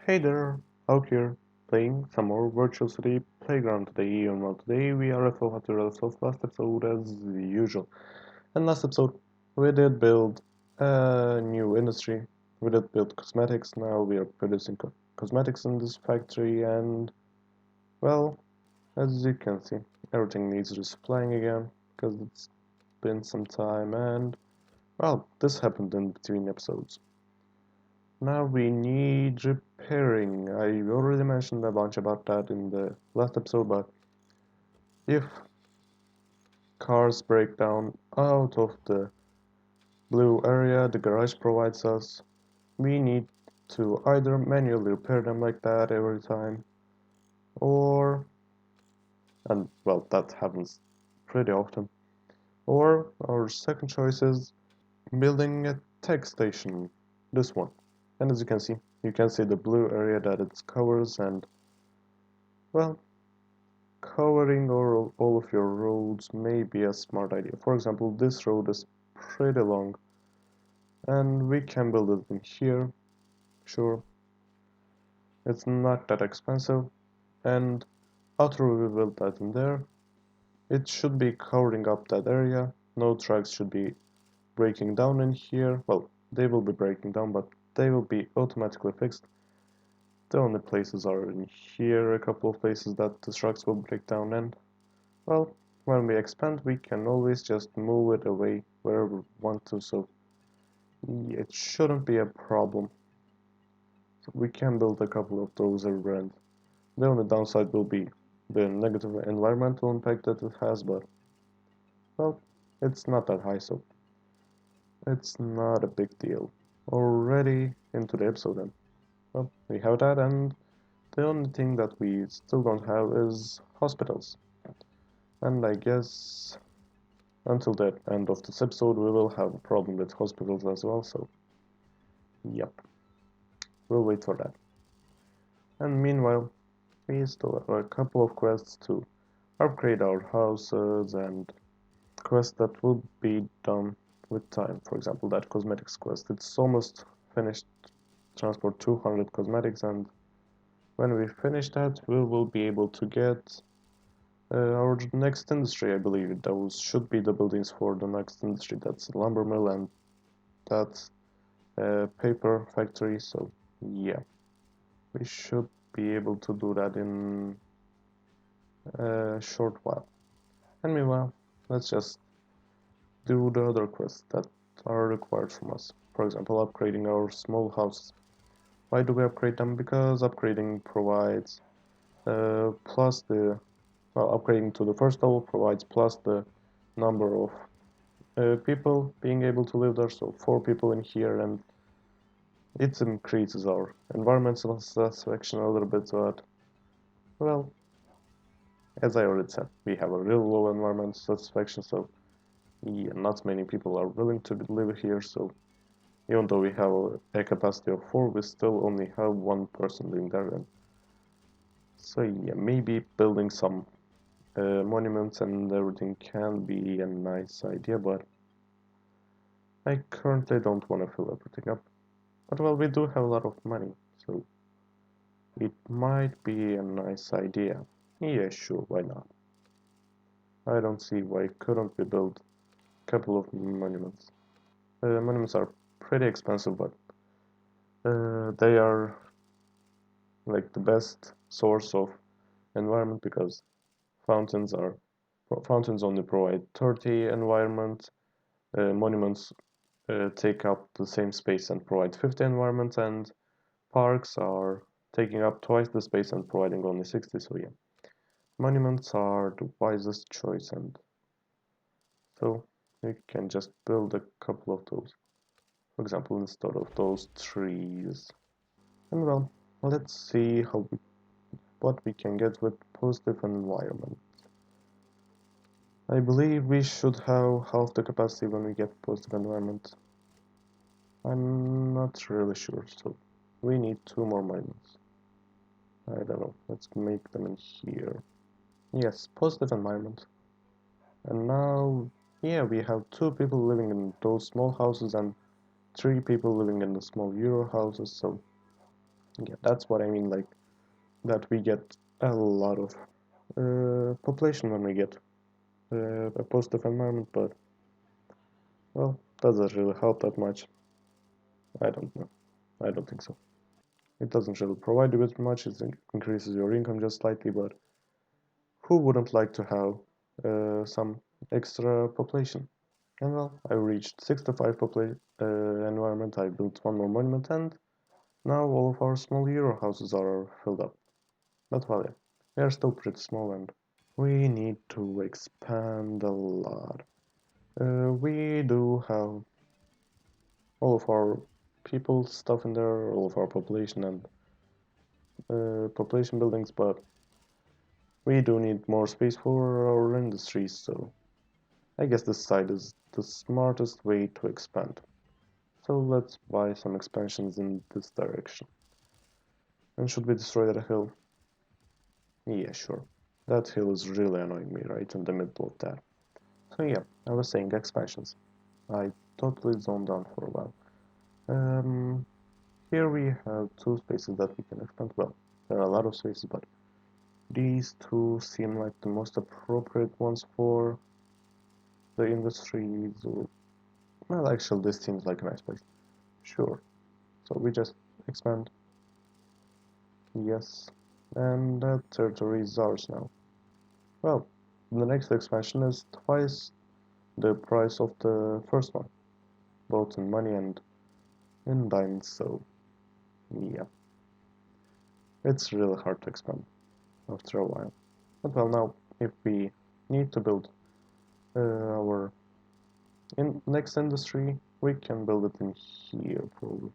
Hey there, out here, playing some more Virtual City Playground today, and well, today we are at what we ourselves last episode as usual. And last episode, we did build a new industry, we did build cosmetics, now we are producing cosmetics in this factory, and well, as you can see, everything needs resupplying again, because it's been some time, and well, this happened in between episodes. Now we need repairing. I already mentioned a bunch about that in the last episode, but if cars break down out of the blue area the garage provides us, we need to either manually repair them like that every time, or, and well, that happens pretty often, or our second choice is building a tech station, this one. And as you can see the blue area that it covers, and well, covering all of your roads may be a smart idea. For example, this road is pretty long and we can build it in here. Sure, it's not that expensive, and after we build that in there, it should be covering up that area. No tracks should be breaking down in here. Well, they will be breaking down, but they will be automatically fixed. The only places are in here, a couple of places that the trucks will break down, and well, when we expand, we can always just move it away wherever we want to, so it shouldn't be a problem. So we can build a couple of those around. The only downside will be the negative environmental impact that it has, but well, it's not that high, so it's not a big deal. Already into the episode then. Well, we have that, and the only thing that we still don't have is hospitals. And I guess until the end of this episode, we will have a problem with hospitals as well, so yep, we'll wait for that. And meanwhile, we still have a couple of quests to upgrade our houses and quests that will be done with time. For example, that cosmetics quest, it's almost finished. Transport 200 cosmetics, and when we finish that, we will be able to get our next industry, I believe. Those should be the buildings for the next industry. That's lumber mill and that's paper factory, so yeah, we should be able to do that in a short while. And meanwhile, let's just do the other quests that are required from us. For example, upgrading our small houses. Why do we upgrade them? Because upgrading provides plus the, well, upgrading to the first level provides plus the number of people being able to live there, so 4 people in here, and it increases our environmental satisfaction a little bit, but well, as I already said, we have a real low environmental satisfaction, so yeah, not many people are willing to live here, so even though we have a capacity of 4, we still only have 1 person living there, and so yeah, maybe building some monuments and everything can be a nice idea, but I currently don't want to fill everything up. But well, we do have a lot of money, so it might be a nice idea. Yeah, sure, why not? I don't see why couldn't we build a couple of monuments. Monuments are pretty expensive, but they are like the best source of environment because fountains are fountains only provide 30 environment. Monuments take up the same space and provide 50 environment, and parks are taking up twice the space and providing only 60. So yeah, monuments are the wisest choice, and so we can just build a couple of those. For example, instead of those trees. And well, let's see what we can get with positive environment. I believe we should have half the capacity when we get positive environment. I'm not really sure, so we need 2 more miners. I don't know, let's make them in here. Yes, positive environment. And now, yeah, we have 2 people living in those small houses and 3 people living in the small Euro houses, so Yeah, that's what I mean, like, that we get a lot of population when we get a positive environment, but, well, doesn't really help that much. I don't know. I don't think so. It doesn't really provide you with much, it increases your income just slightly, but who wouldn't like to have some extra population? And well, I reached 65 environment, I built one more monument, and now all of our small hero houses are filled up. But well, yeah, they are still pretty small and we need to expand a lot. We do have all of our people stuff in there, all of our population and population buildings, but we do need more space for our industries, so I guess this side is the smartest way to expand. So let's buy some expansions in this direction. And should we destroy that hill? Yeah, sure. That hill is really annoying me right in the middle of that. So yeah, I was saying expansions. I totally zoned out for a while. Um, Here we have two spaces that we can expand. Well, there are a lot of spaces, but these two seem like the most appropriate ones for the industries. Well, actually, this seems like a nice place. Sure. So we just expand. Yes. And that territory is ours now. Well, the next expansion is twice the price of the first one, both in money and in diamonds, so yeah. It's really hard to expand after a while. But well, now, if we need to build our next industry, we can build it in here, probably.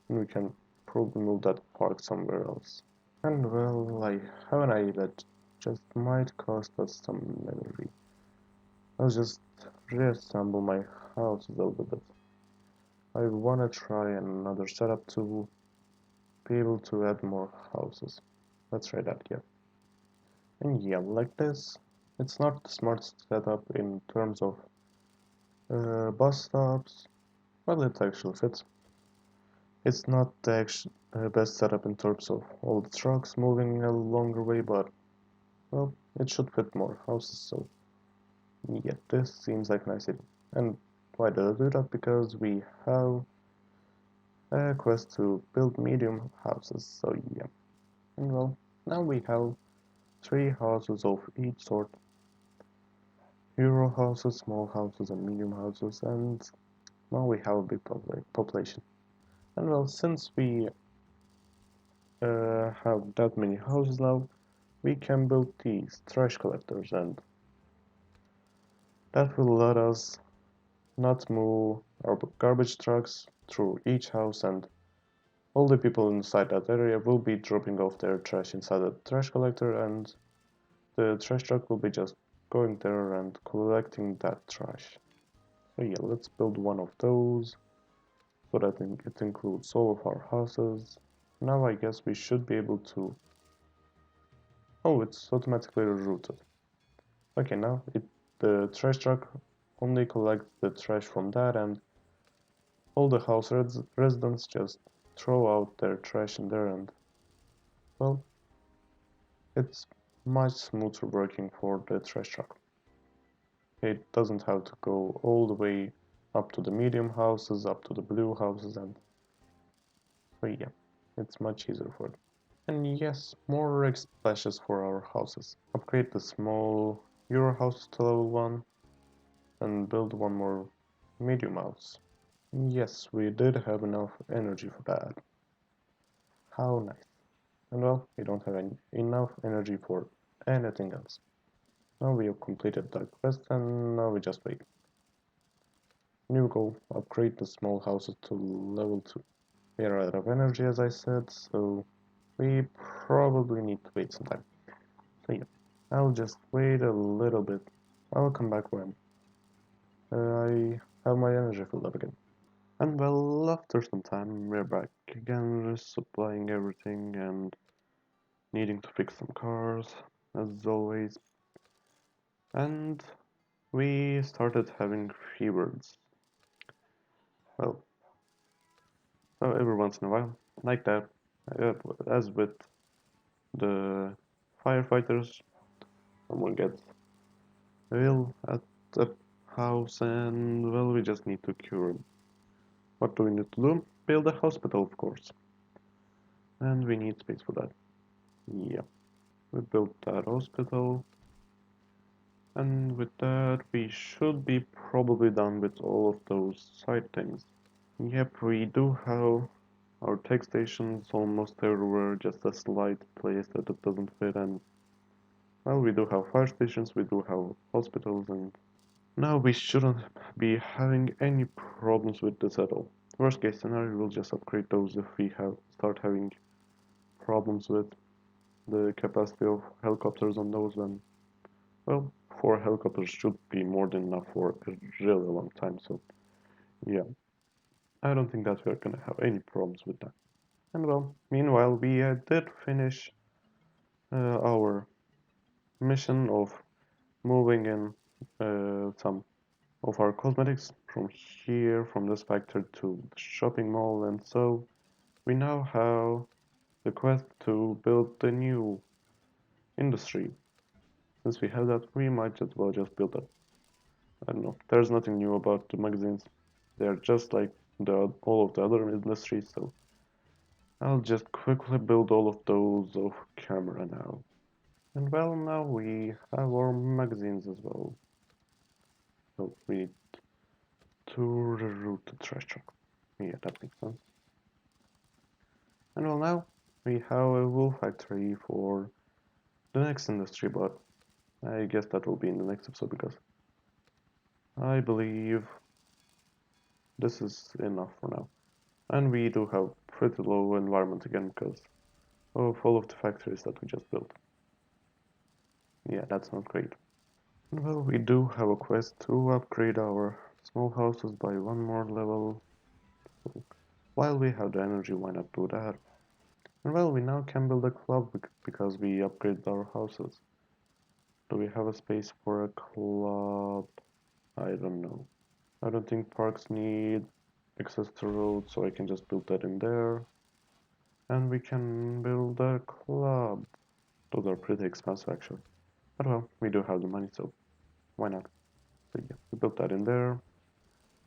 And we can probably move that park somewhere else. And well, I have an idea that just might cost us some energy. I'll just reassemble my house a little bit. I wanna try another setup to be able to add more houses. Let's try that, yeah. And yeah, like this, it's not the smartest setup in terms of bus stops, but it actually fits. It's not the best setup in terms of all the trucks moving a longer way, but well, it should fit more houses, so yeah, this seems like a nice idea. And why did I do that? Because we have a quest to build medium houses, so yeah. And well, now we have 3 houses of each sort. Hero houses, small houses, and medium houses, and now we have a big population. And well, since we have that many houses now, we can build these trash collectors, and that will let us not move our garbage trucks through each house, and all the people inside that area will be dropping off their trash inside the trash collector, and the trash truck will be just going there and collecting that trash. So yeah, let's build one of those so that it includes all of our houses. Now I guess we should be able to... Oh, it's automatically rerouted. Okay, now the trash truck only collects the trash from that, and all the house residents just throw out their trash in there, and well, it's much smoother working for the trash truck. It doesn't have to go all the way up to the medium houses, up to the blue houses, and so yeah, it's much easier for it. And yes, more egg splashes for our houses. Upgrade the small Euro house to level 1 and build one more medium house. Yes, we did have enough energy for that. How nice. And well, we don't have enough energy for anything else. Now we have completed that quest and now we just wait. New goal, upgrade the small houses to level 2. We are out of energy as I said, so we probably need to wait some time. So yeah, I'll just wait a little bit. I'll come back when I have my energy filled up again. And well, after some time, we're back again, resupplying everything and needing to fix some cars, as always. And we started having fevers. Well, so every once in a while, like that. as with the firefighters, someone gets ill at the house and, well, we just need to cure him. What do we need to do? Build a hospital, of course. And we need space for that. Yeah, we built that hospital. And with that, we should be probably done with all of those side things. Yep, we do have our tech stations almost everywhere, just a slight place that it doesn't fit, and well, we do have fire stations, we do have hospitals, and now we shouldn't be having any problems with this at all. Worst case scenario, we'll just upgrade those if we start having problems with the capacity of helicopters on those, then, well, 4 helicopters should be more than enough for a really long time, so yeah, I don't think that we're gonna have any problems with that. And well, meanwhile, we did finish our mission of moving in some of our cosmetics from here, from this factory to the shopping mall, and so we now have the quest to build the new industry. Since we have that, we might as well just build it. I don't know, there's nothing new about the magazines. They're just like all of the other industries, so I'll just quickly build all of those off camera now. And well, now we have our magazines as well. So we need to reroute the trash truck. Yeah, that makes sense. And well, now we have a wool factory for the next industry, but I guess that will be in the next episode because I believe this is enough for now. And we do have pretty low environment again because of all of the factories that we just built. Yeah, that's not great. Well, we do have a quest to upgrade our small houses by one more level. So while we have the energy, why not do that? And well, we now can build a club because we upgraded our houses. Do we have a space for a club? I don't know. I don't think parks need access to roads, so I can just build that in there. And we can build a club. Those are pretty expensive actually. But well, we do have the money, so why not? So yeah, we built that in there.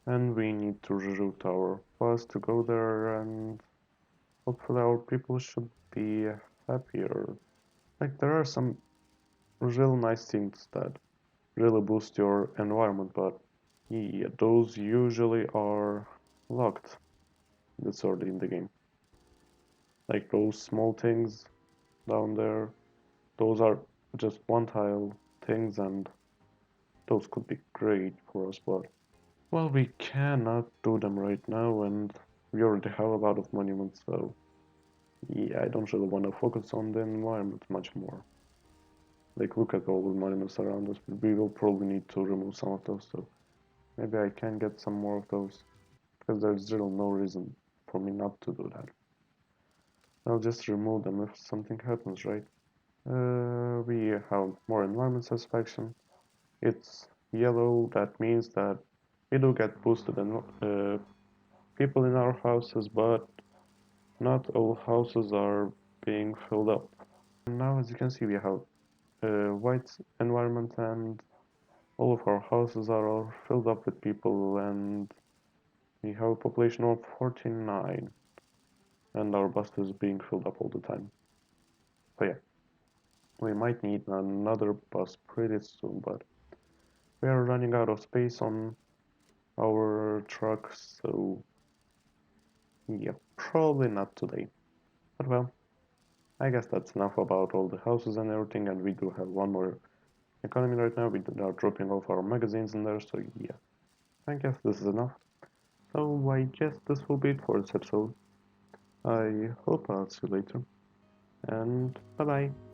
And we need to reroute our bus to go there, and hopefully our people should be happier. Like, there are some real nice things that really boost your environment, but yeah, those usually are locked this early in the game. Like those small things down there, those are just one tile things, and those could be great for us, but well, we cannot do them right now, and we already have a lot of monuments, so yeah, I don't really want to focus on the environment much more. Like, look at all the monuments around us. We will probably need to remove some of those, so maybe I can get some more of those, because there's really no reason for me not to do that. I'll just remove them if something happens, right? We have more environment satisfaction. It's yellow, that means that we do get boosted and people in our houses, but not all houses are being filled up. And now, as you can see, we have a white environment, and all of our houses are all filled up with people, and we have a population of 49, and our bus is being filled up all the time. So yeah, we might need another bus pretty soon, but we are running out of space on our trucks, so yeah, probably not today. But well, I guess that's enough about all the houses and everything, and we do have one more economy right now. We are dropping off our magazines in there, so yeah, I guess this is enough. So I guess this will be it for this episode. I hope I'll see you later, and bye bye.